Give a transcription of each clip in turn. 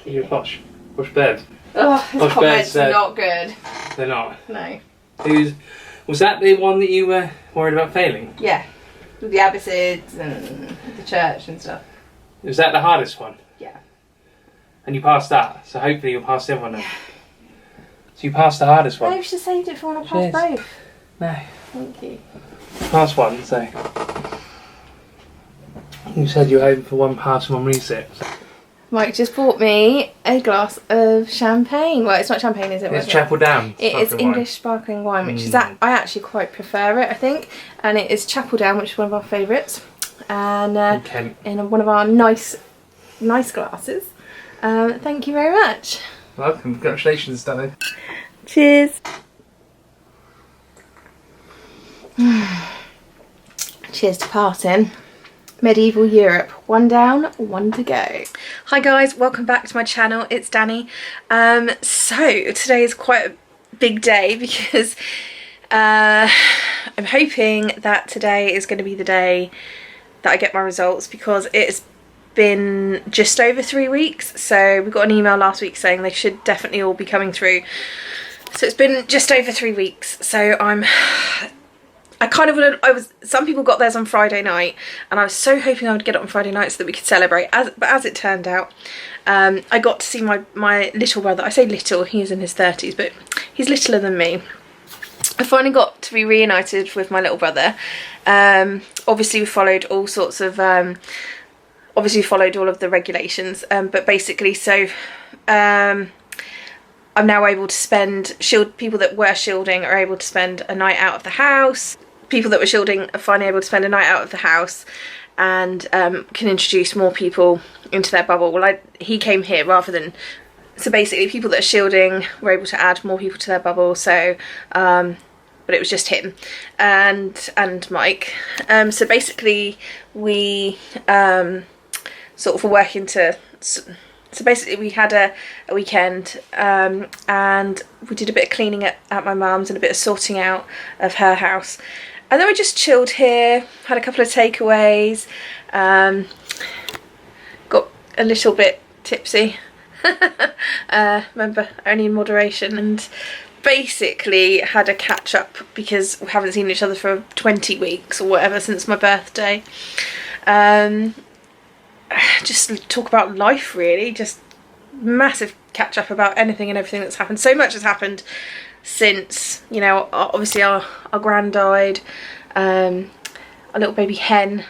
You wash beds. Oh, his comments are not good. They're not? No. Was that the one that you were worried about failing? Yeah. With the abbasids and the church and stuff. Was that the hardest one? Yeah. And you passed that, so hopefully you'll pass the other one now. So you passed the hardest one? No, you should have saved it for when I pass both. No. Thank you. Pass one, so... You said you were hoping for one pass and one reset. So. Mike just bought me a glass of champagne. Well, it's not champagne, is it? It's Chapel Down. It is English sparkling wine, which is I actually quite prefer it, I think. And it is Chapel Down, which is one of our favourites. And in one of our nice glasses. Thank you very much. Welcome. Congratulations, Danny. Cheers. Cheers to parting. Medieval Europe, 1 down, 1 to go. Hi guys, welcome back to my channel. It's Danny. So today is quite a big day because I'm hoping that today is going to be the day that I get my results, because it's been just over 3 weeks. So we got an email last week saying they should definitely all be coming through. So it's been just over 3 weeks. So some people got theirs on Friday night, and I was so hoping I would get it on Friday night so that we could celebrate. But as it turned out, I got to see my little brother. I say little, he is in his 30s, but he's littler than me. I finally got to be reunited with my little brother. Obviously we followed all sorts of, obviously we followed all of the regulations, but basically, so I'm now able to spend, people that were shielding are able to spend a night out of the house. People that were shielding are finally able to spend a night out of the house and can introduce more people into their bubble. Well, he came here rather than... So basically people that are shielding were able to add more people to their bubble, so... but it was just him and Mike. So basically we sort of were working to... So basically we had a weekend and we did a bit of cleaning at my mum's and a bit of sorting out of her house. And then we just chilled here, had a couple of takeaways, got a little bit tipsy, remember, only in moderation, and basically had a catch up because we haven't seen each other for 20 weeks or whatever since my birthday. Just talk about life, really, just massive catch up about anything and everything that's happened. So much has happened since, you know, obviously our gran died, our little baby hen,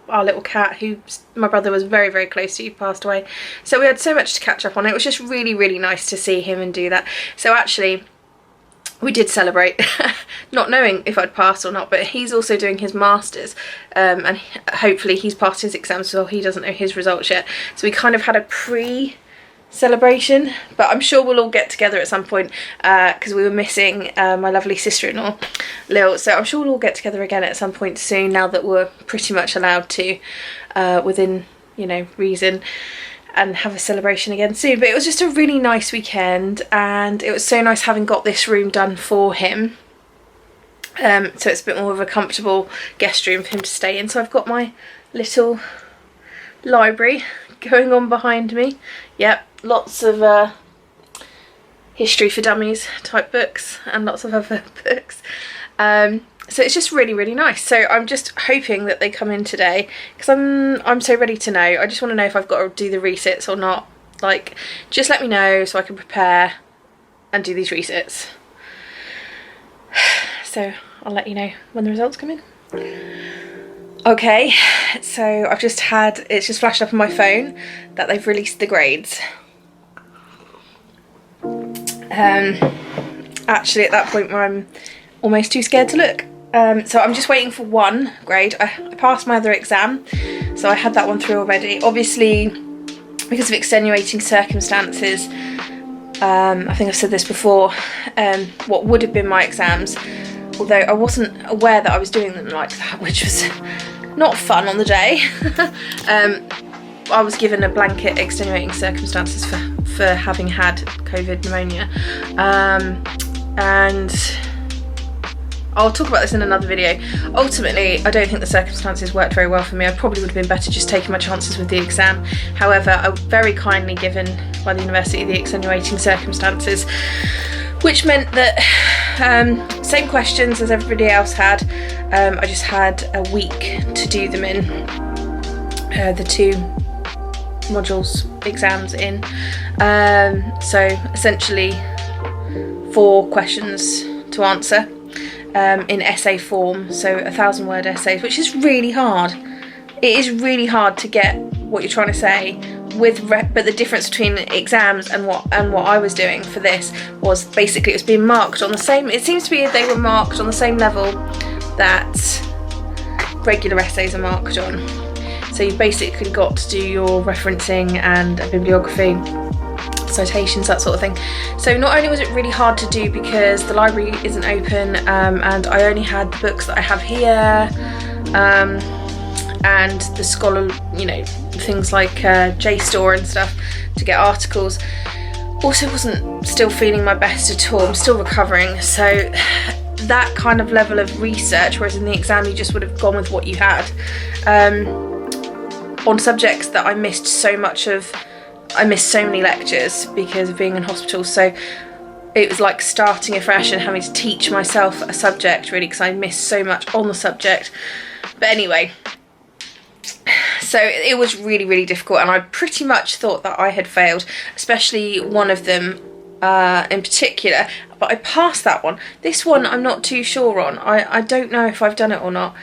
our little cat who my brother was very, very close to, passed away. So we had so much to catch up on. It was just really, really nice to see him and do that. So actually we did celebrate, not knowing if I'd passed or not, but he's also doing his masters, and hopefully he's passed his exams as well. He doesn't know his results yet, so we kind of had a pre-celebration, but I'm sure we'll all get together at some point, because we were missing my lovely sister-in-law Lil, so I'm sure we'll all get together again at some point soon, now that we're pretty much allowed to, within, you know, reason, and have a celebration again soon. But it was just a really nice weekend, and it was so nice having got this room done for him, so it's a bit more of a comfortable guest room for him to stay in. So I've got my little library going on behind me. Yep, lots of history for dummies type books and lots of other books. So it's just really, really nice. So I'm just hoping that they come in today, because I'm so ready to know. I just want to know if I've got to do the resets or not. Like, just let me know so I can prepare and do these resets. So I'll let you know when the results come in. Okay, so I've just had, it's just flashed up on my phone that they've released the grades. Actually at that point where I'm almost too scared to look. So I'm just waiting for one grade. I passed my other exam, so I had that one through already. Obviously, because of extenuating circumstances, I think I've said this before, what would have been my exams, although I wasn't aware that I was doing them like that, which was not fun on the day. I was given a blanket extenuating circumstances for having had COVID pneumonia, and I'll talk about this in another video. Ultimately, I don't think the circumstances worked very well for me. I probably would have been better just taking my chances with the exam. However, I was very kindly given by the university the extenuating circumstances, which meant that same questions as everybody else had. I just had a week to do them in, the 2 modules exams in. So essentially 4 questions to answer in essay form, so 1,000-word essays, which is really hard. It is really hard to get what you're trying to say but the difference between exams and what I was doing for this was basically it was being marked on the same, it seems to be they were marked on the same level that regular essays are marked on. So you've basically got to do your referencing and bibliography, citations, that sort of thing. So not only was it really hard to do because the library isn't open, and I only had the books that I have here, and the scholar, you know, things like JSTOR and stuff to get articles. Also wasn't still feeling my best at all. I'm still recovering, so that kind of level of research, whereas in the exam you just would have gone with what you had, on subjects that I missed so many lectures because of being in hospital. So it was like starting afresh and having to teach myself a subject, really, because I missed so much on the subject. But anyway, so it was really, really difficult, and I pretty much thought that I had failed, especially one of them in particular, but I passed that one. This one I'm not too sure on. I don't know if I've done it or not.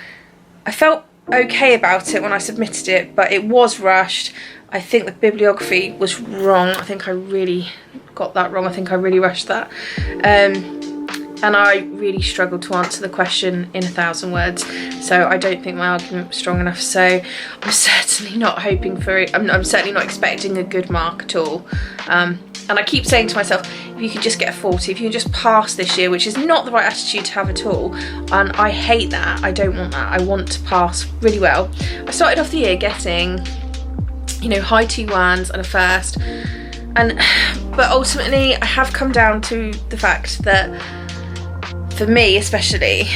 I felt okay about it when I submitted it, but it was rushed. I think the bibliography was wrong. I think I really got that wrong. I think I really rushed that. And I really struggled to answer the question in 1,000 words. So I don't think my argument was strong enough. So I'm certainly not hoping for it. I'm certainly not expecting a good mark at all. And I keep saying to myself, if you could just get a 40, if you can just pass this year, which is not the right attitude to have at all. And I hate that. I don't want that. I want to pass really well. I started off the year getting, you know, high 2-1s and a first, but ultimately I have come down to the fact that for me especially,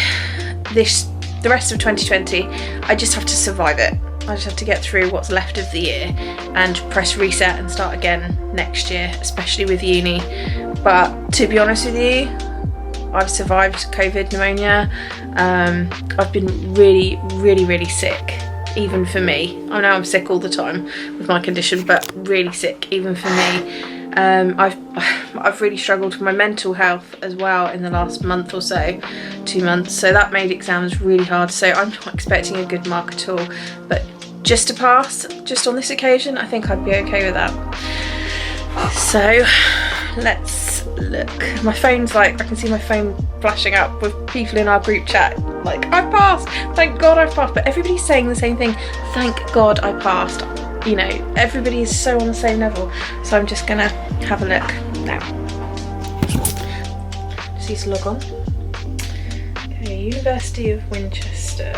the rest of 2020, I just have to survive it. I just have to get through what's left of the year and press reset and start again next year, especially with uni. But to be honest with you, I've survived COVID pneumonia. I've been really, really, really sick. Even for me. I know I'm sick all the time with my condition, but really sick even for me. I've really struggled with my mental health as well in the last month or so, 2 months, so that made exams really hard. So I'm not expecting a good mark at all, but just to pass, just on this occasion, I think I'd be okay with that. So let's look. My phone's like, I can see my phone flashing up with people in our group chat like, I've passed, thank God I've passed. But everybody's saying the same thing, thank God I passed. You know, everybody is so on the same level. So I'm just gonna have a look now. Just need to log on. Okay, University of Winchester.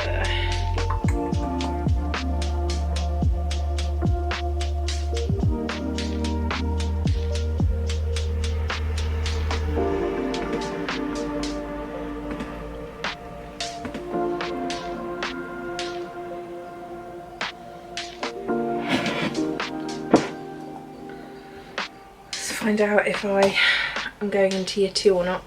Find out if I am going into year 2 or not.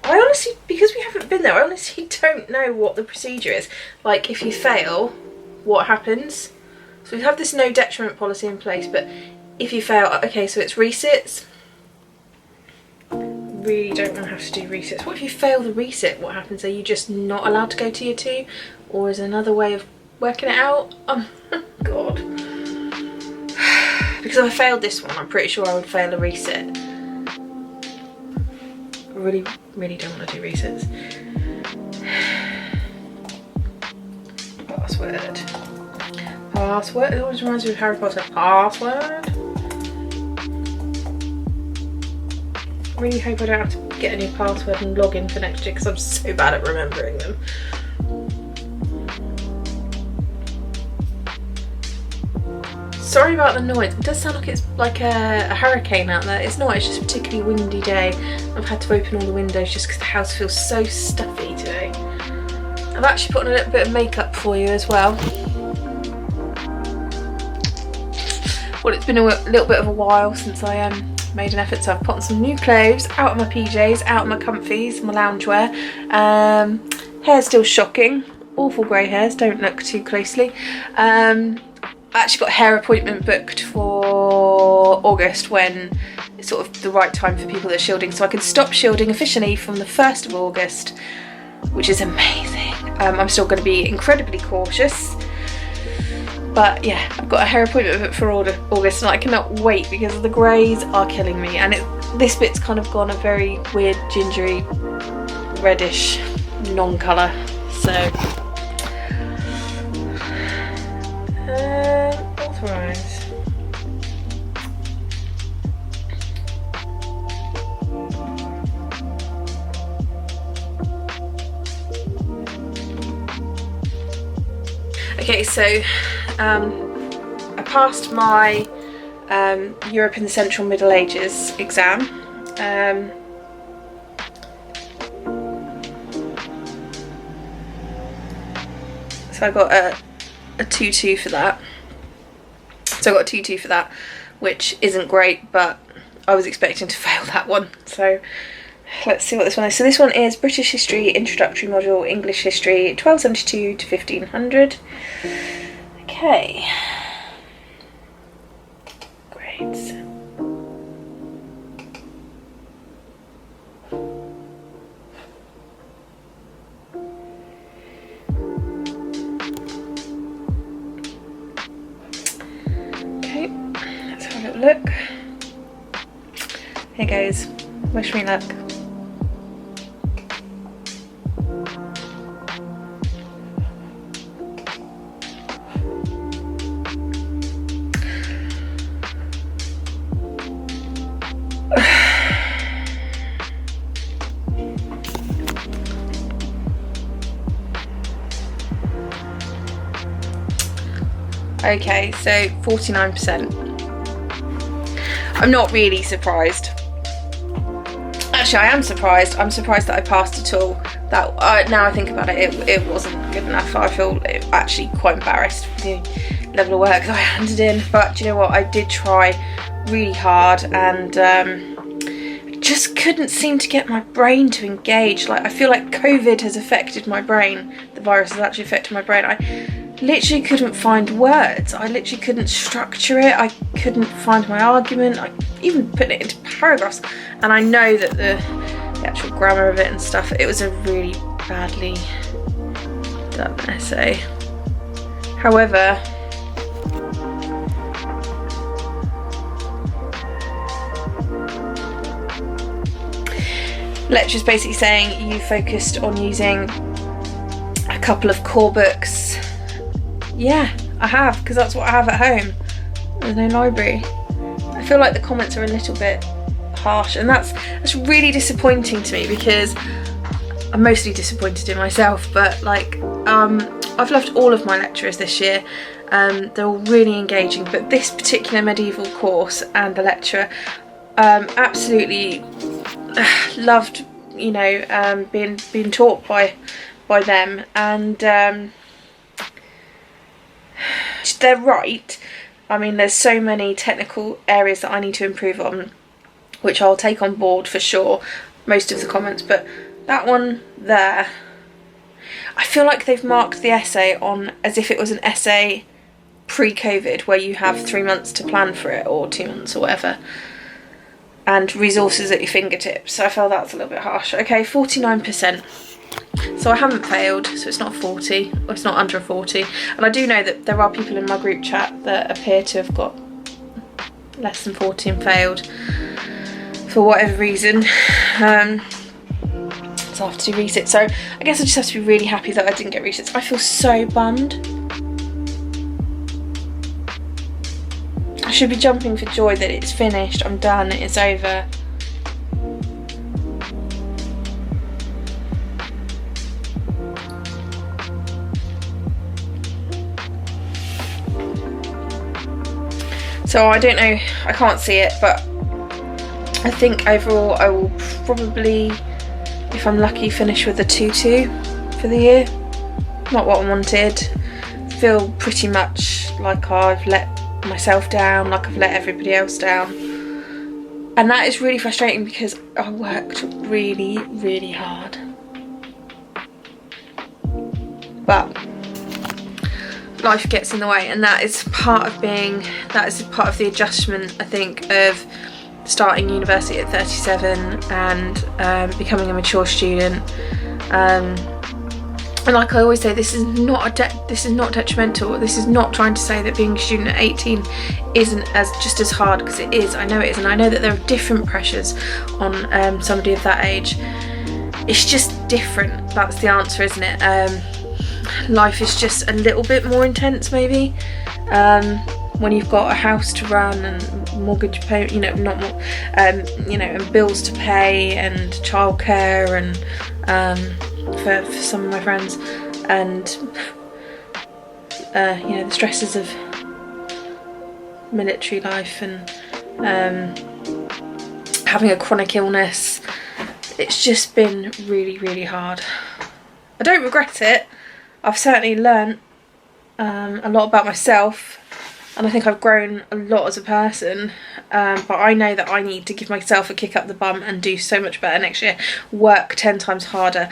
I honestly, because we haven't been there, I honestly don't know what the procedure is. Like, if you fail, what happens? So we have this no detriment policy in place, but if you fail, okay, so it's resits. Really don't want to have to do resits. What if you fail the resit? What happens? Are you just not allowed to go to year 2? Or is there another way of working it out? God. Because if I failed this one, I'm pretty sure I would fail a resit. I really, really don't want to do resets. Password. Password. It always reminds me of Harry Potter. Password. I really hope I don't have to get a new password and log in for next year because I'm so bad at remembering them. sorry about the noise. It does sound like it's like a hurricane out there. It's not, it's just a particularly windy day. I've had to open all the windows just because the house feels so stuffy today. I've actually put on a little bit of makeup for you as well. Well, it's been a little bit of a while since I made an effort, so I've put on some new clothes, out of my PJs, out of my comfies, my loungewear. Hair's still shocking. Awful grey hairs, don't look too closely. I actually got a hair appointment booked for August, when it's sort of the right time for people that are shielding, so I can stop shielding officially from the 1st of August, which is amazing. I'm still going to be incredibly cautious, but yeah, I've got a hair appointment booked for August and I cannot wait because the greys are killing me, and this bit's kind of gone a very weird gingery reddish non-colour, so authorise. Okay, so I passed my Europe in the Central Middle Ages exam. So I got a 2-2 for that. So I got a 2-2 for that, which isn't great, but I was expecting to fail that one. So let's see what this one is. So this one is British History Introductory Module, English History, 1272 to 1500. Okay. Grades. Okay, let's have a little look. Here goes. Wish me luck. Okay, so 49%. I'm not really surprised. Actually, I am surprised. I'm surprised that I passed at all. That now I think about it, it wasn't good enough. I feel actually quite embarrassed with the level of work that I handed in. But do you know what? I did try really hard, and just couldn't seem to get my brain to engage. Like, I feel like COVID has affected my brain. The virus has actually affected my brain. I literally couldn't find words. I literally couldn't structure it. I couldn't find my argument. I even put it into paragraphs, and I know that the actual grammar of it and stuff, it was a really badly done essay. However, lecture's basically saying you focused on using a couple of core books. Yeah, I have, because that's what I have at home. There's no library. I feel like the comments are a little bit harsh, and that's really disappointing to me, because I'm mostly disappointed in myself, but like I've loved all of my lecturers this year. They're all really engaging, but this particular medieval course and the lecturer absolutely loved, you know, being taught by them, and they're right. I mean, there's so many technical areas that I need to improve on, which I'll take on board for sure, most of the comments, but that one there, I feel like they've marked the essay on as if it was an essay pre-COVID, where you have 3 months to plan for it, or 2 months or whatever, and resources at your fingertips. So I feel that's a little bit harsh. Okay, 49%. So I haven't failed, so it's not 40, or it's not under a 40. And I do know that there are people in my group chat that appear to have got less than 40 and failed for whatever reason. So I have to do resits. So I guess I just have to be really happy that I didn't get resits. I feel so bummed. I should be jumping for joy that it's finished, I'm done, it's over. So I don't know, I can't see it, but I think overall I will probably, if I'm lucky, finish with a 2-2 for the year. Not what I wanted. Feel pretty much like I've let myself down, like I've let everybody else down. And that is really frustrating because I worked really, really hard. But life gets in the way, and that is part of the adjustment, I think, of starting university at 37 and becoming a mature student. And like I always say, this is not detrimental. This is not trying to say that being a student at 18 isn't just as hard, because it is. I know it is, and I know that there are different pressures on somebody of that age. It's just different. That's the answer, isn't it? Life is just a little bit more intense, maybe. When you've got a house to run and mortgage pay, and bills to pay and childcare and for some of my friends, and the stresses of military life and having a chronic illness. It's just been really, really hard. I don't regret it. I've certainly learnt a lot about myself, and I think I've grown a lot as a person, but I know that I need to give myself a kick up the bum and do so much better next year, work 10 times harder.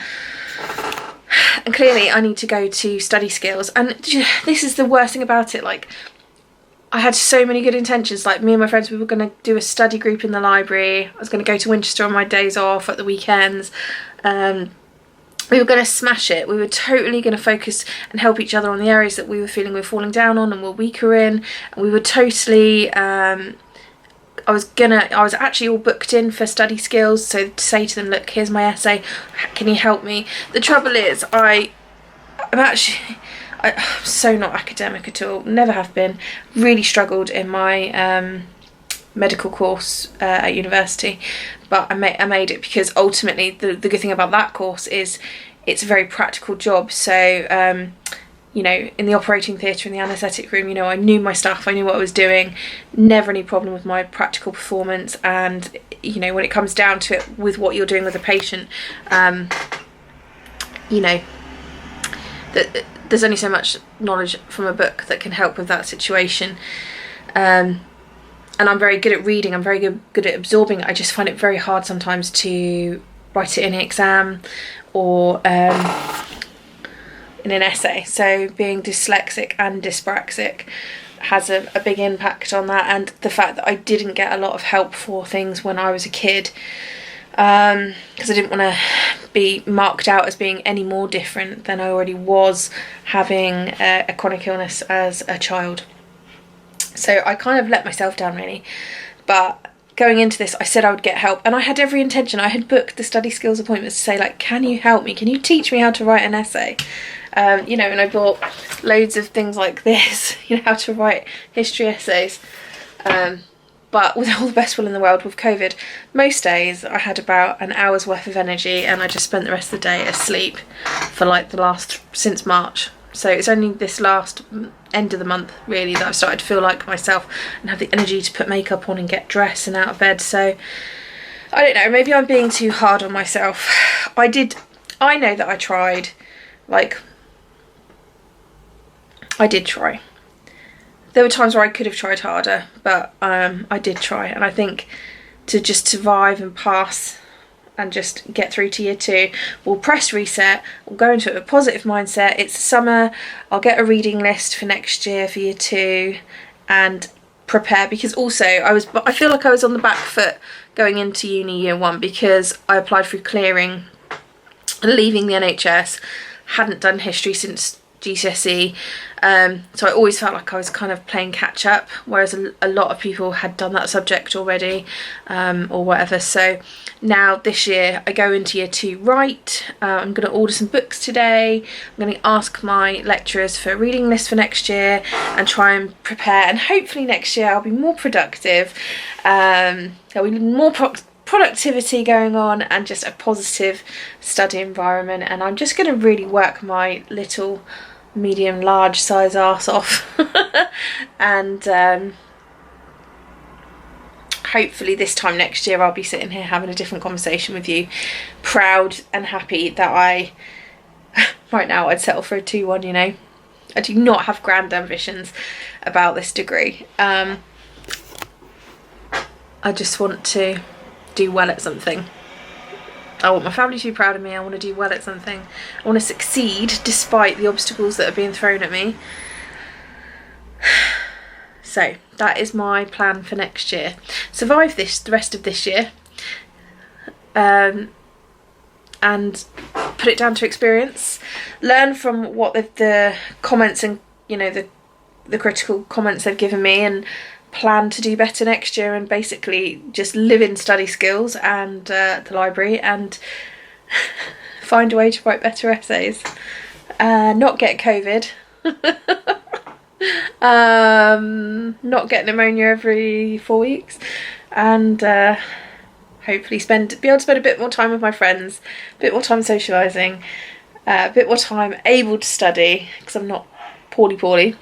And clearly I need to go to study skills, and this is the worst thing about it. Like, I had so many good intentions. Like, me and my friends, we were going to do a study group in the library. I was going to go to Winchester on my days off at the weekends. We were going to smash it. We were totally going to focus and help each other on the areas that we were feeling we were falling down on and were weaker in. And we were totally, I was actually all booked in for study skills. So to say to them, look, here's my essay. Can you help me? The trouble is, I'm so not academic at all. Never have been. Really struggled in my medical course at university, but I made it, because ultimately the good thing about that course is it's a very practical job. So in the operating theatre, in the anaesthetic room, I knew my stuff, I knew what I was doing, never any problem with my practical performance. And when it comes down to it, with what you're doing with a patient, that there's only so much knowledge from a book that can help with that situation. And I'm very good at reading, I'm very good at absorbing it. I just find it very hard sometimes to write it in an exam or in an essay. So being dyslexic and dyspraxic has a big impact on that, and the fact that I didn't get a lot of help for things when I was a kid, because I didn't want to be marked out as being any more different than I already was, having a chronic illness as a child. So I kind of let myself down, really. But going into this, I said I would get help, and I had every intention. I had booked the study skills appointments to say, like, can you help me? Can you teach me how to write an essay? And I bought loads of things like this, how to write history essays. But with all the best will in the world, with COVID, most days I had about an hour's worth of energy, and I just spent the rest of the day asleep for like since March. So it's only this last end of the month, really, that I've started to feel like myself and have the energy to put makeup on and get dressed and out of bed. So I don't know, maybe I'm being too hard on myself. I know that I tried. Like, I did try. There were times where I could have tried harder, but I did try. And I think to just survive and pass and just get through to year 2, we'll press reset, we'll go into a positive mindset. It's summer, I'll get a reading list for next year for year 2 and prepare, because also I feel like I was on the back foot going into uni year 1, because I applied for clearing, leaving the NHS, hadn't done history since GCSE, so I always felt like I was kind of playing catch up, whereas a lot of people had done that subject already, or whatever. So now this year I go into year 2 right. I'm going to order some books today. I'm going to ask my lecturers for a reading list for next year and try and prepare, and hopefully next year I'll be more productive. There'll be more productivity going on and just a positive study environment, and I'm just going to really work my little medium large size arse off and hopefully this time next year I'll be sitting here having a different conversation with you, proud and happy that right now I'd settle for a 2-1, you know. I do not have grand ambitions about this degree. I just want to do well at something. I want my family to be proud of me. I want to do well at something. I want to succeed despite the obstacles that are being thrown at me. So that is my plan for next year. Survive the rest of this year, and put it down to experience. Learn from what the comments and, you know, the critical comments they've given me, and plan to do better next year, and basically just live in study skills and the library, and find a way to write better essays. Not get COVID. Not get pneumonia every 4 weeks, and hopefully be able to spend a bit more time with my friends, a bit more time socialising, a bit more time able to study, because I'm not poorly,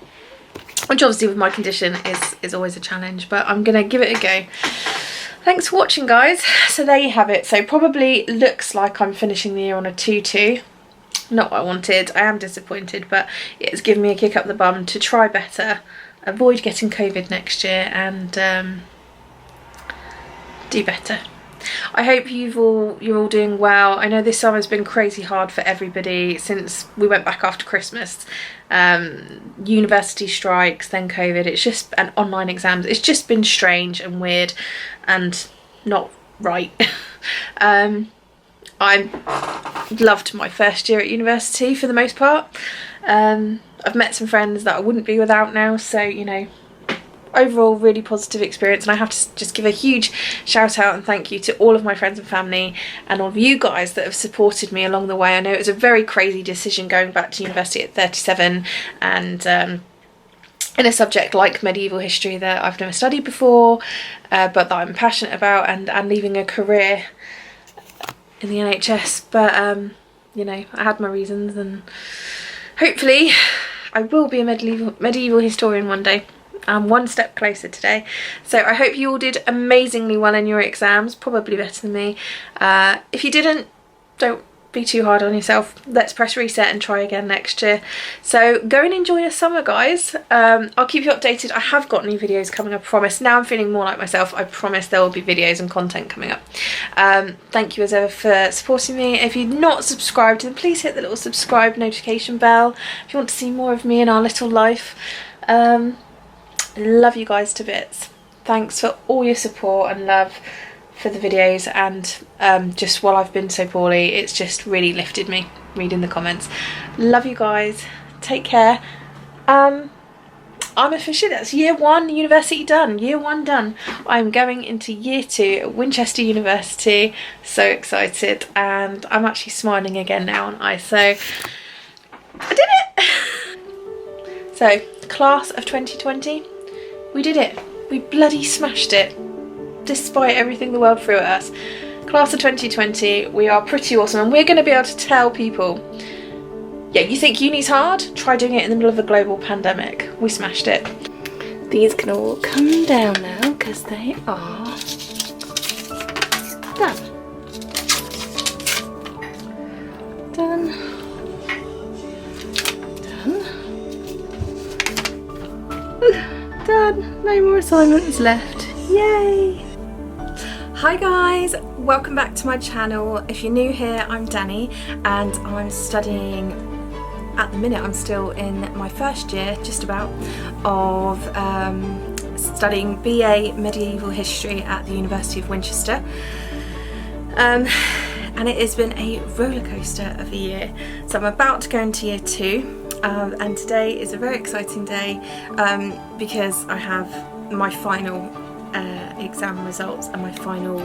which obviously with my condition is always a challenge, but I'm gonna give it a go. Thanks for watching, guys. So there you have it. So probably looks like I'm finishing the year on a 2-2. Not what I wanted. I am disappointed, but it's given me a kick up the bum to try better, avoid getting COVID next year, and do better. I hope you're all doing well. I know this summer's been crazy hard for everybody since we went back after Christmas. University strikes, then COVID. It's just, and online exams. It's just been strange and weird and not right. I loved my first year at university for the most part. I've met some friends that I wouldn't be without now, so, you know, overall really positive experience. And I have to just give a huge shout out and thank you to all of my friends and family and all of you guys that have supported me along the way. I know it was a very crazy decision going back to university at 37, and in a subject like medieval history that I've never studied before, but that I'm passionate about, and leaving a career in the NHS. But you know, I had my reasons, and hopefully I will be a medieval historian one day. I'm one step closer today. So I hope you all did amazingly well in your exams, probably better than me. If you didn't, don't be too hard on yourself. Let's press reset and try again next year. So go and enjoy your summer, guys. I'll keep you updated. I have got new videos coming, I promise. Now I'm feeling more like myself. I promise there will be videos and content coming up. Thank you as ever for supporting me. If you're not subscribed, then please hit the little subscribe notification bell if you want to see more of me and our little life. Love you guys to bits. Thanks for all your support and love for the videos, and just while I've been so poorly, it's just really lifted me reading the comments. Love you guys. Take care. I'm officially, that's year 1 university done. Year 1 done. I'm going into year 2 at Winchester University. So excited, and I'm actually smiling again now, aren't I? So I did it. So class of 2020, we did it. We bloody smashed it, despite everything the world threw at us. Class of 2020, we are pretty awesome, and we're going to be able to tell people, yeah, you think uni's hard? Try doing it in the middle of a global pandemic. We smashed it. These can all come down now because they are done. Done. Done. No more assignments left. Yay! Hi guys, welcome back to my channel. If you're new here, I'm Danny, and I'm studying, at the minute I'm still in my first year, just about, of studying BA Medieval History at the University of Winchester. And it has been a roller coaster of a year. So I'm about to go into year 2. And today is a very exciting day because I have my final exam results and my final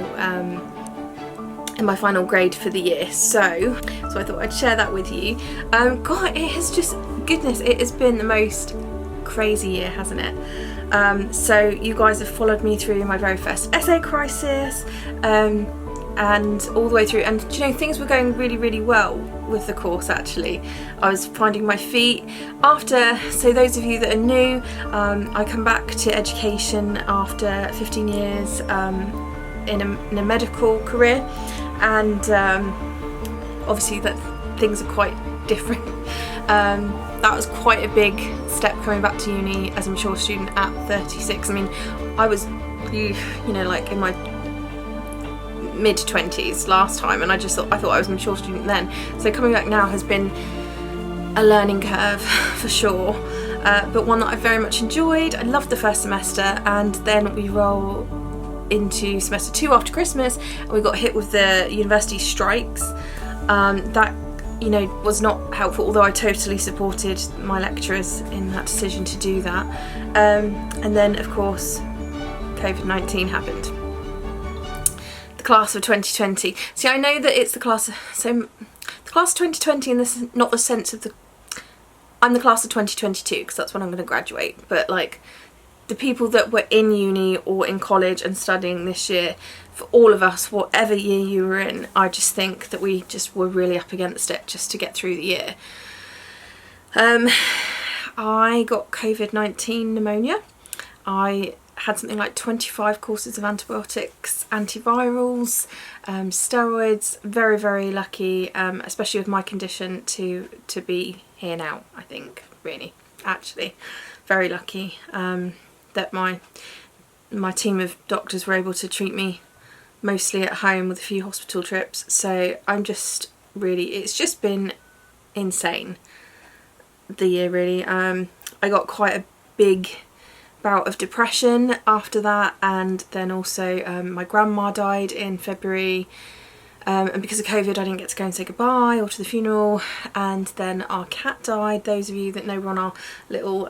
grade for the year. So I thought I'd share that with you. God, it has just, goodness, it has been the most crazy year, hasn't it? So you guys have followed me through my very first essay crisis, and all the way through, and you know, things were going really well with the course. Actually, I was finding my feet after. So those of you that are new, I come back to education after 15 years in a medical career, and obviously that things are quite different. That was quite a big step coming back to uni as a mature student at 36. I mean, I was, you know, like in my mid-20s last time, and I thought I was a mature student then. So coming back now has been a learning curve for sure, but one that I very much enjoyed. I loved the first semester, and then we roll into semester 2 after Christmas, and we got hit with the university strikes. That, you know, was not helpful, although I totally supported my lecturers in that decision to do that. And then of course COVID-19 happened. The class of 2020. See, I know that it's the class of 2020 in this, not the sense of I'm the class of 2022 because that's when I'm going to graduate, but like the people that were in uni or in college and studying this year, for all of us, whatever year you were in, I just think that we just were really up against it just to get through the year. I got COVID-19 pneumonia. I had something like 25 courses of antibiotics, antivirals, steroids. Very lucky, especially with my condition, to be here now. I think, really, actually, very lucky that my team of doctors were able to treat me mostly at home with a few hospital trips. So I'm just really, it's just been insane, the year really. I got quite a big bout of depression after that, and then also my grandma died in February, and because of COVID I didn't get to go and say goodbye or to the funeral, and then our cat died. Those of you that know, we're on our little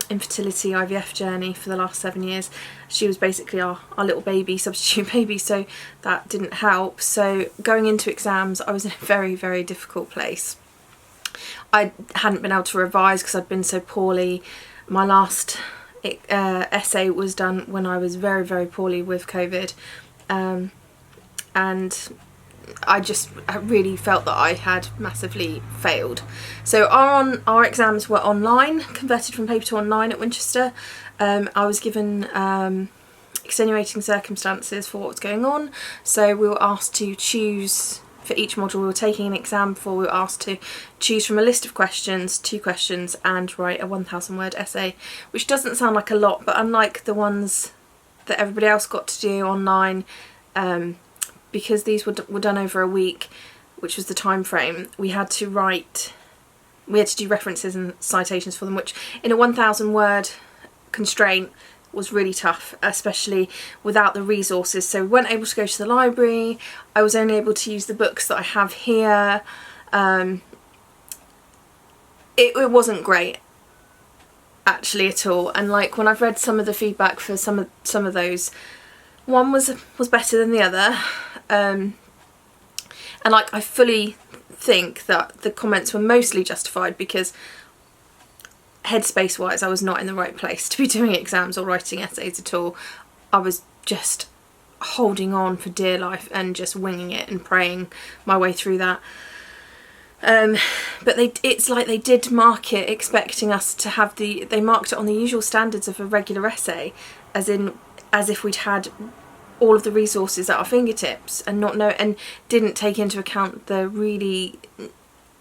infertility IVF journey for the last 7 years. She was basically our little baby, substitute baby, so that didn't help. So going into exams I was in a very difficult place. I hadn't been able to revise because I'd been so poorly. My last essay was done when I was very poorly with COVID, and I really felt that I had massively failed. So our exams were online, converted from paper to online at Winchester. I was given extenuating circumstances for what was going on, so we were asked to choose. For each module we were taking an exam for, we were asked to choose from a list of questions, 2 questions, and write a 1,000 word essay, which doesn't sound like a lot, but unlike the ones that everybody else got to do online, because these were done over a week, which was the time frame, we had to do references and citations for them, which in a 1,000 word constraint was really tough, especially without the resources. So we weren't able to go to the library. I was only able to use the books that I have here. It wasn't great actually at all, and like when I've read some of the feedback for some of those, one was better than the other, and like I fully think that the comments were mostly justified, because headspace wise I was not in the right place to be doing exams or writing essays at all. I was just holding on for dear life and just winging it and praying my way through that. But it's like they did mark it expecting us to have they marked it on the usual standards of a regular essay, as if we'd had all of the resources at our fingertips, and didn't take into account the really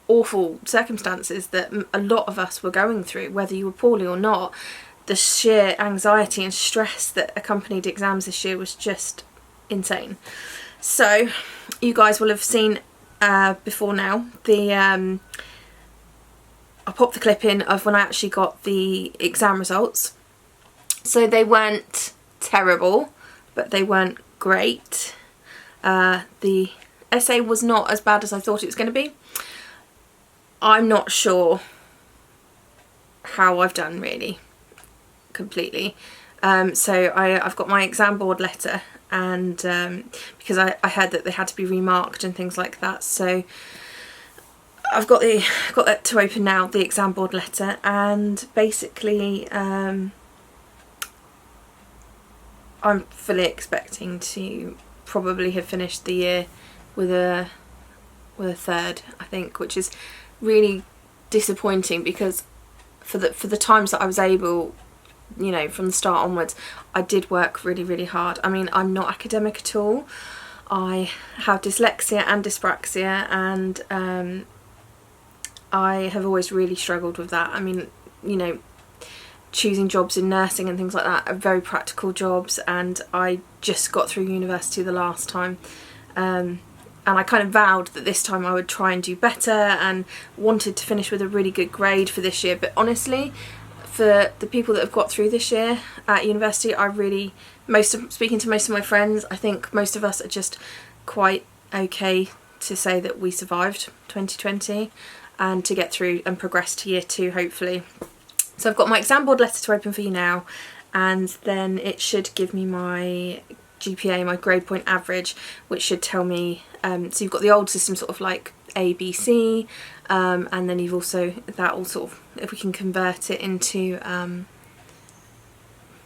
awful circumstances that a lot of us were going through, whether you were poorly or not. The sheer anxiety and stress that accompanied exams this year was just insane. So you guys will have seen before now I popped the clip in of when I actually got the exam results. So they weren't terrible, but they weren't great. The essay was not as bad as I thought it was going to be. I'm not sure how I've done really, completely. So I've got my exam board letter, and because I heard that they had to be remarked and things like that, so I've got that to open now, the exam board letter, and basically I'm fully expecting to probably have finished the year with a third, I think, which is really disappointing because for the times that I was able, you know, from the start onwards, I did work really, really hard. I mean, I'm not academic at all. I have dyslexia and dyspraxia, and I have always really struggled with that. I mean, you know, choosing jobs in nursing and things like that are very practical jobs, and I just got through university the last time, and I kind of vowed that this time I would try and do better and wanted to finish with a really good grade for this year. But honestly, for the people that have got through this year at university, speaking to most of my friends, I think most of us are just quite okay to say that we survived 2020 and to get through and progress to year 2 hopefully. So I've got my exam board letter to open for you now, and then it should give me my GPA, my grade point average, which should tell me, so you've got the old system sort of like A, B, C, and then you've also, that all sort of, if we can convert it into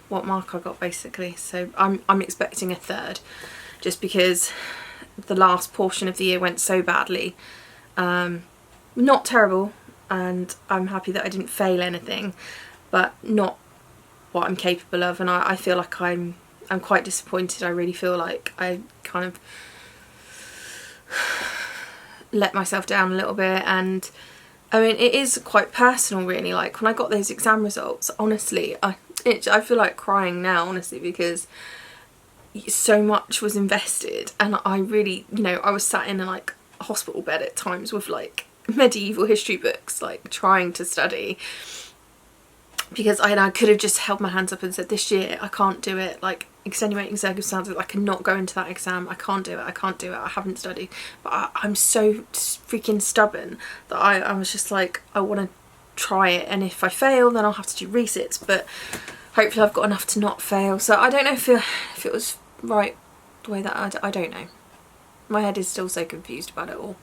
what mark I got basically. So I'm expecting a third, just because the last portion of the year went so badly. Not terrible, and I'm happy that I didn't fail anything, but not what I'm capable of, and I feel like I'm quite disappointed. I really feel like I kind of let myself down a little bit, and I mean, it is quite personal really. Like when I got those exam results, honestly, I feel like crying now, honestly, because so much was invested, and I really, you know, I was sat in a like hospital bed at times with like medieval history books, like trying to study, because I could have just held my hands up and said, this year I can't do it, like extenuating circumstances, I cannot go into that exam, I can't do it, I haven't studied. But I'm so freaking stubborn that I was just like, I want to try it, and if I fail then I'll have to do resits, but hopefully I've got enough to not fail. So I don't know if it was right the way that I don't know. My head is still so confused about it all.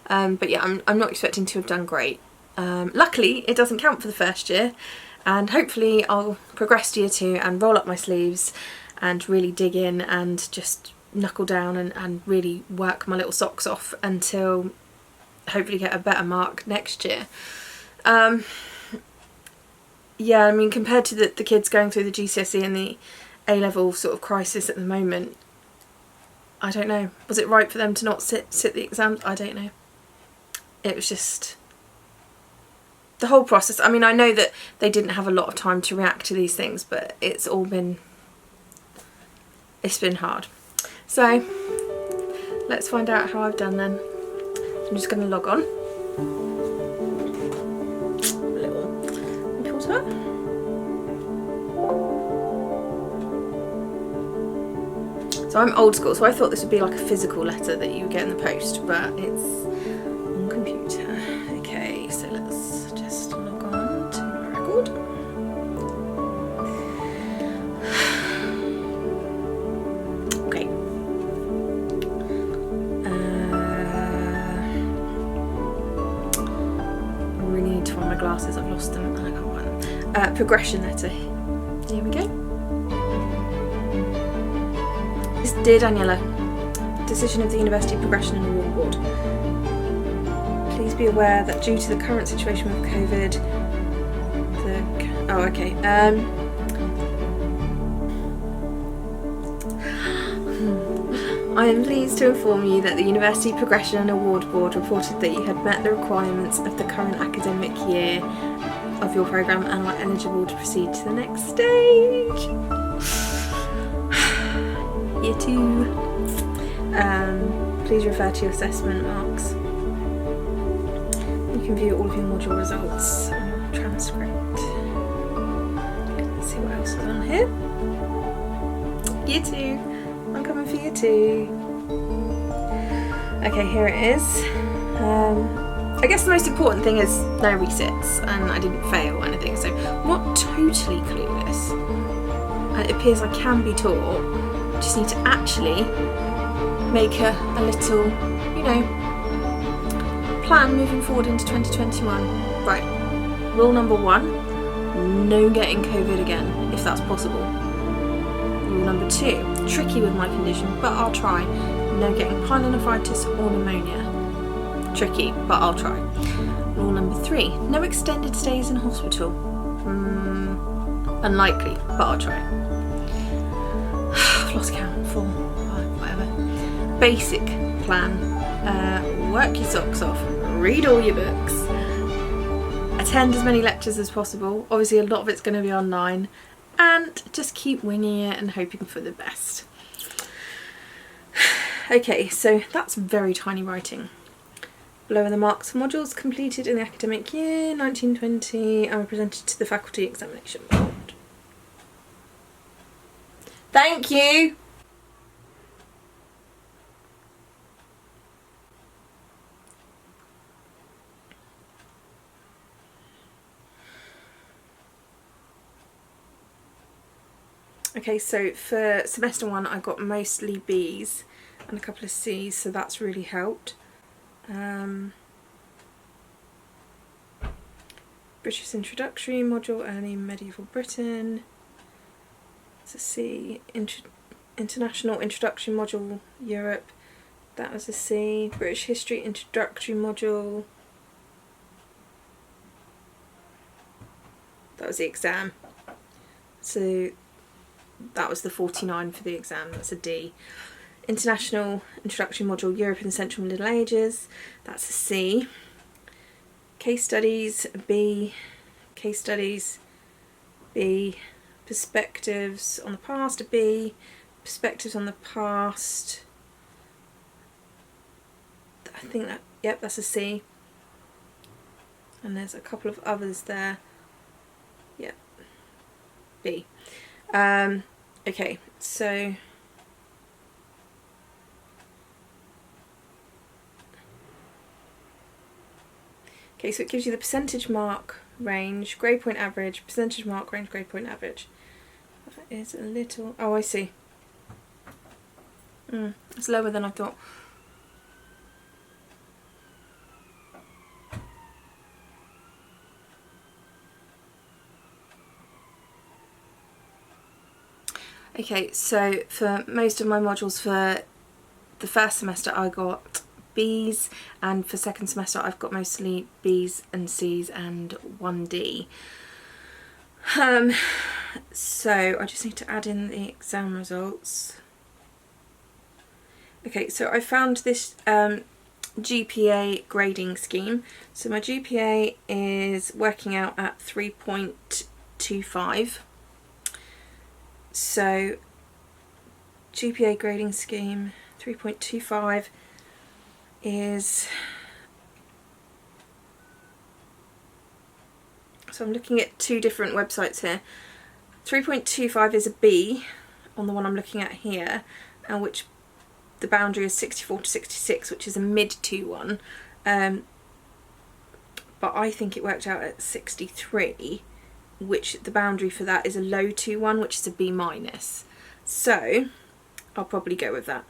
But yeah, I'm not expecting to have done great. Luckily it doesn't count for the first year, and hopefully I'll progress to year 2 and roll up my sleeves and really dig in and just knuckle down and really work my little socks off until hopefully get a better mark next year. Yeah, I mean, compared to the kids going through the GCSE and the A-level sort of crisis at the moment, I don't know. Was it right for them to not sit the exams? I don't know. It was just the whole process. I mean, I know that they didn't have a lot of time to react to these things, but it's been hard. So let's find out how I've done then. I'm just going to log on. Little computer. So I'm old school, so I thought this would be like a physical letter that you would get in the post, but it's on computer. Okay, so let's just log on to my record. Okay. I really need to find my glasses, I've lost them. I got one. Progression letter. Here we go. Dear Daniela, decision of the University Progression and Award Board. Please be aware that due to the current situation with COVID, I am pleased to inform you that the University Progression and Award Board reported that you had met the requirements of the current academic year of your programme and are eligible to proceed to the next stage. Year 2. Please refer to your assessment marks. You can view all of your module results on your transcript. Let's see what else is on here. Year 2. I'm coming for year 2. Okay, here it is. I guess the most important thing is no resits, and I didn't fail or anything, so I'm not totally clueless. It appears I can be taught. Just need to actually make a little, you know, plan moving forward into 2021. Right, rule number 1, no getting COVID again, if that's possible. Rule number 2, tricky with my condition, but I'll try. No getting pyelonephritis or pneumonia. Tricky, but I'll try. Rule number 3, no extended stays in hospital. Unlikely, but I'll try. I've lost count. 4, 5, whatever. Basic plan. Work your socks off. Read all your books. Attend as many lectures as possible. Obviously a lot of it's going to be online. And just keep winging it and hoping for the best. Okay, so that's very tiny writing. Below are the marks for modules completed in the academic year 1920 and were presented to the faculty examination board. Thank you! Okay, so for semester 1 I got mostly B's and a couple of C's, so that's really helped. British Introductory Module, Early Medieval Britain. It's a C. International Introductory Module, Europe. That was a C. British History Introductory Module. That was the exam. So that was the 49 for the exam. That's a D. International Introductory Module, Europe in the Central Middle Ages. That's a C. Case Studies, B. Case Studies, B. Perspectives on the Past, a B. Perspectives on the Past. I think that, yep, that's a C. And there's a couple of others there. Yep. B. Okay, so so it gives you the percentage mark range, grade point average, percentage mark range, grade point average. That is a little, oh I see. It's lower than I thought. Okay, so for most of my modules for the first semester I got B's, and for second semester I've got mostly B's and C's and 1D. So I just need to add in the exam results. Okay, so I found this GPA grading scheme. So my GPA is working out at 3.25. So GPA grading scheme 3.25 is, so I'm looking at two different websites here. 3.25 is a B on the one I'm looking at here, and which the boundary is 64 to 66, which is a mid 2-1, but I think it worked out at 63, which the boundary for that is a low 2-1, which is a B minus. So I'll probably go with that.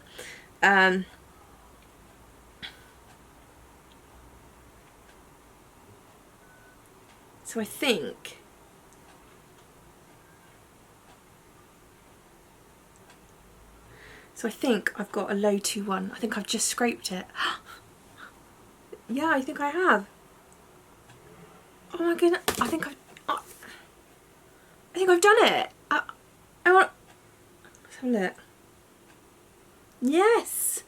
So I think I've got a low 2-1. I think I've just scraped it. Yeah, I think I have. Oh my goodness, I think I've done it. I want. Let's have a look. Yes.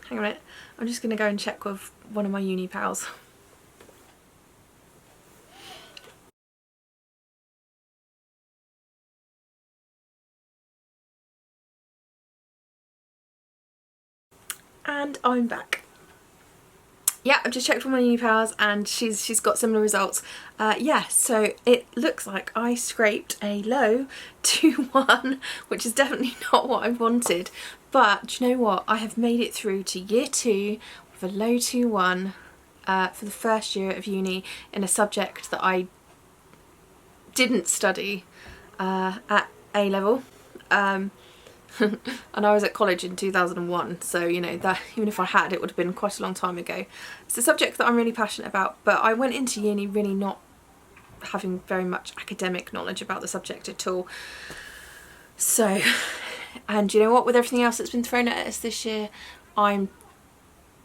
Hang on a minute. I'm just going to go and check with one of my uni pals. And I'm back. Yeah, I've just checked with my uni pals and she's got similar results. Yeah, so it looks like I scraped a low 2-1, which is definitely not what I wanted. But do you know what? I have made it through to year 2 with a low 2-1 for the first year of uni in a subject that I didn't study at A level. And I was at college in 2001, so you know that even if I had, it would have been quite a long time ago. It's a subject that I'm really passionate about, but I went into uni really not having very much academic knowledge about the subject at all. So, and you know what, with everything else that's been thrown at us this year, I'm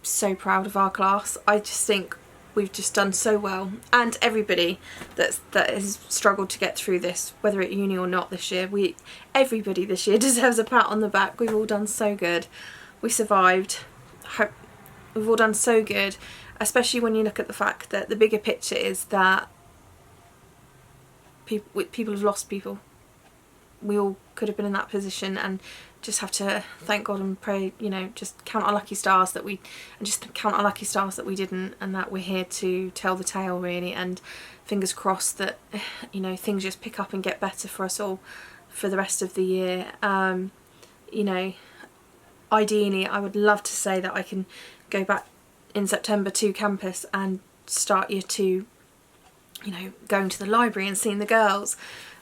so proud of our class. I just think we've just done so well, and everybody that has struggled to get through this, whether at uni or not this year, everybody this year deserves a pat on the back. We've all done so good. We survived. We've all done so good, especially when you look at the fact that the bigger picture is that people have lost people. We all could have been in that position, and just have to thank God and pray, you know, just count our lucky stars that we didn't, and that we're here to tell the tale really, and fingers crossed that, you know, things just pick up and get better for us all for the rest of the year. You know, ideally I would love to say that I can go back in September to campus and start year 2, you know, going to the library and seeing the girls,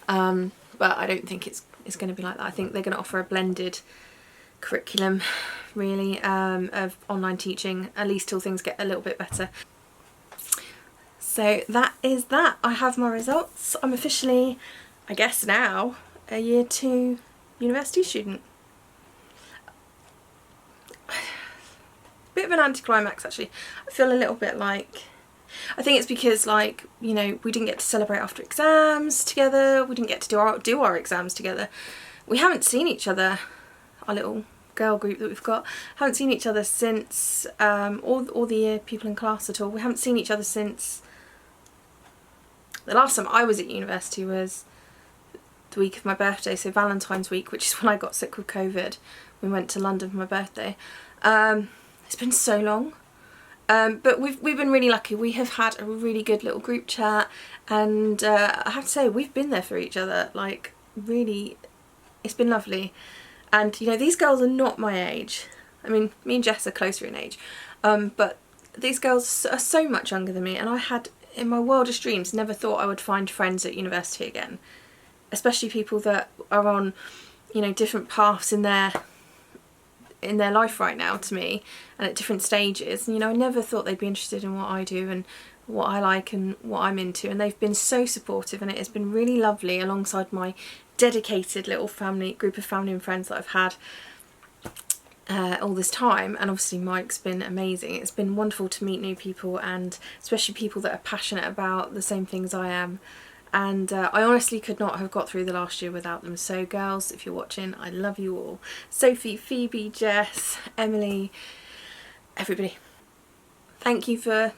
but I don't think it's going to be like that. I think they're going to offer a blended curriculum really, of online teaching, at least till things get a little bit better. So that is that. I have my results. I'm officially, I guess now, a year 2 university student. Bit of an anticlimax actually. I feel a little bit like, I think it's because, like, you know, we didn't get to celebrate after exams together, we didn't get to do our exams together. We haven't seen each other, our little girl group that we've got, haven't seen each other since, all the year people in class at all, we haven't seen each other since, the last time I was at university was the week of my birthday, so Valentine's week, which is when I got sick with COVID. We went to London for my birthday. It's been so long. But we've been really lucky. We have had a really good little group chat, and I have to say we've been there for each other, like, really, it's been lovely. And you know, these girls are not my age. I mean, me and Jess are closer in age, but these girls are so much younger than me, and I had, in my wildest dreams, never thought I would find friends at university again, especially people that are on, you know, different paths in their life right now to me, and at different stages. And, you know, I never thought they'd be interested in what I do and what I like and what I'm into, and they've been so supportive, and it has been really lovely alongside my dedicated little group of family and friends that I've had all this time. And obviously Mike's been amazing. It's been wonderful to meet new people, and especially people that are passionate about the same things I am. And I honestly could not have got through the last year without them. So girls, if you're watching, I love you all. Sophie, Phoebe, Jess, Emily, everybody. Thank you to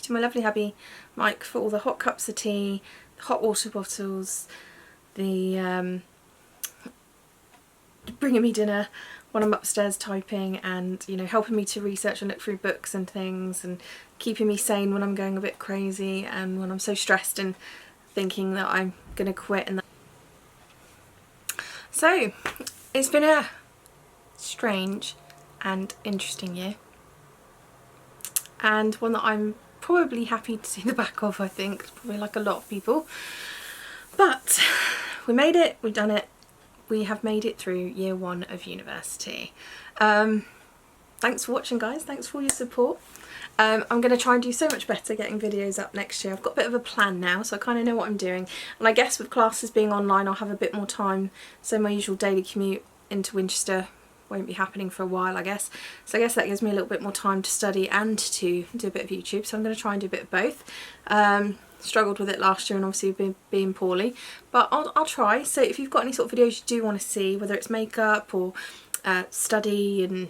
my lovely hubby Mike for all the hot cups of tea, the hot water bottles, the bringing me dinner when I'm upstairs typing, and, you know, helping me to research and look through books and things, and keeping me sane when I'm going a bit crazy and when I'm so stressed and thinking that I'm gonna quit. And so it's been a strange and interesting year, and one that I'm probably happy to see the back of, I think, probably like a lot of people. But we made it, we've done it, we have made it through year 1 of university. Thanks for watching, guys, thanks for all your support. I'm going to try and do so much better getting videos up next year. I've got a bit of a plan now, so I kind of know what I'm doing, and I guess with classes being online I'll have a bit more time, so my usual daily commute into Winchester won't be happening for a while, I guess. So I guess that gives me a little bit more time to study and to do a bit of YouTube, so I'm going to try and do a bit of both. Struggled with it last year and obviously being poorly, but I'll try. So if you've got any sort of videos you do want to see, whether it's makeup or study and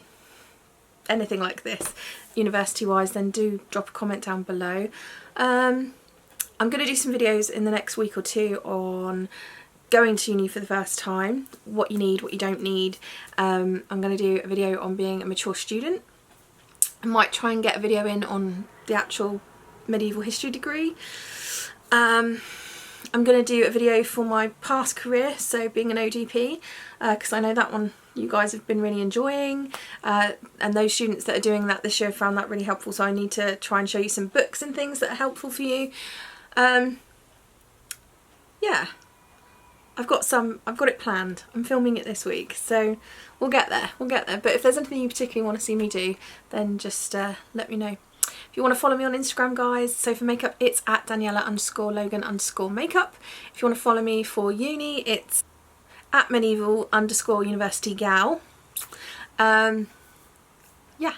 anything like this university wise, then do drop a comment down below. I'm going to do some videos in the next week or 2 on going to uni for the first time, what you need, what you don't need. I'm going to do a video on being a mature student. I might try and get a video in on the actual medieval history degree. I'm going to do a video for my past career, so being an ODP, because I know that one you guys have been really enjoying, and those students that are doing that this year found that really helpful, so I need to try and show you some books and things that are helpful for you. Yeah, I've got it planned. I'm filming it this week, so we'll get there, but if there's anything you particularly want to see me do, then just let me know. If you want to follow me on Instagram, guys, so for makeup, it's at Daniela_Logan_makeup. If you want to follow me for uni, it's at medieval_universitygal. Yeah,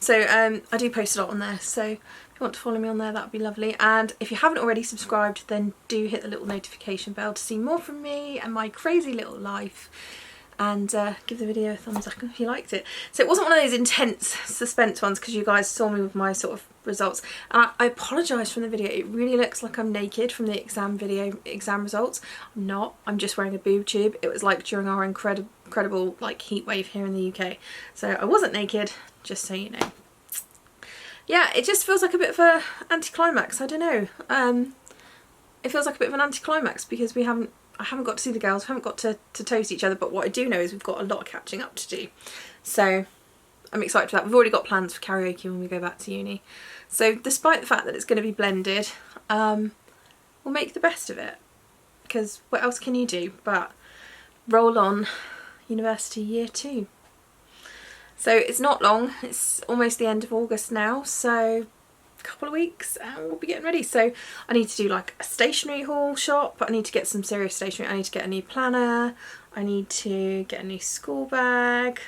so I do post a lot on there, so if you want to follow me on there, that would be lovely. And if you haven't already subscribed, then do hit the little notification bell to see more from me and my crazy little life. And give the video a thumbs up if you liked it. So it wasn't one of those intense suspense ones because you guys saw me with my sort of results. And I apologise from the video. It really looks like I'm naked from the exam results. I'm not. I'm just wearing a boob tube. It was like during our incredible like heat wave here in the UK. So I wasn't naked, just so you know. Yeah, it just feels like a bit of a anticlimax. I don't know. It feels like a bit of an anticlimax because I haven't got to see the girls, we haven't got to toast each other, but what I do know is we've got a lot of catching up to do. So I'm excited for that. We've already got plans for karaoke when we go back to uni. So despite the fact that it's going to be blended, we'll make the best of it. Because what else can you do but roll on university year 2. So it's not long, it's almost the end of August now, so couple of weeks and we'll be getting ready. So I need to do like a stationery haul shop. I need to get some serious stationery. I need to get a new planner. I need to get a new school bag.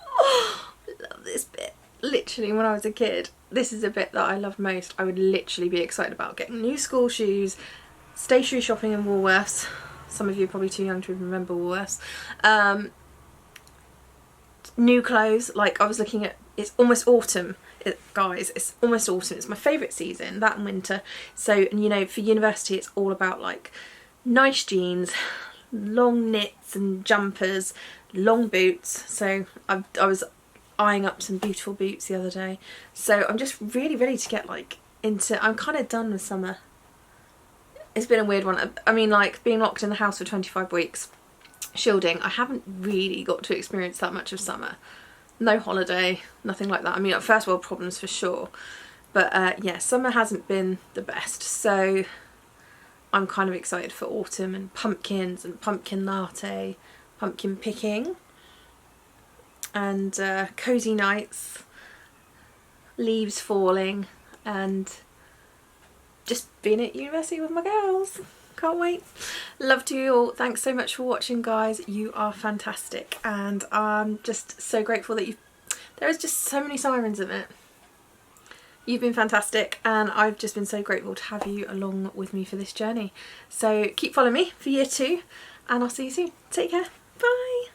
Oh, I love this bit. Literally, when I was a kid, this is a bit that I loved most. I would literally be excited about getting new school shoes, stationery shopping in Woolworths. Some of you are probably too young to remember Woolworths. New clothes. Like I was looking at, it's almost autumn. Guys, it's almost autumn. It's my favourite season, that and winter. So, and you know, for university it's all about like nice jeans, long knits and jumpers, long boots. So I was eyeing up some beautiful boots the other day. So I'm just really ready to get like into, I'm kind of done with summer. It's been a weird one. I mean, like being locked in the house for 25 weeks, shielding, I haven't really got to experience that much of summer. No holiday, nothing like that. I mean, first world problems for sure. But yeah, summer hasn't been the best. So I'm kind of excited for autumn and pumpkins and pumpkin latte, pumpkin picking. And cosy nights, leaves falling, and just being at university with my girls. Can't wait. Love to you all. Thanks so much for watching, guys. You are fantastic, and I'm just so grateful that there is just so many sirens in it. You've been fantastic, and I've just been so grateful to have you along with me for this journey. So keep following me for year 2, and I'll see you soon. Take care. Bye.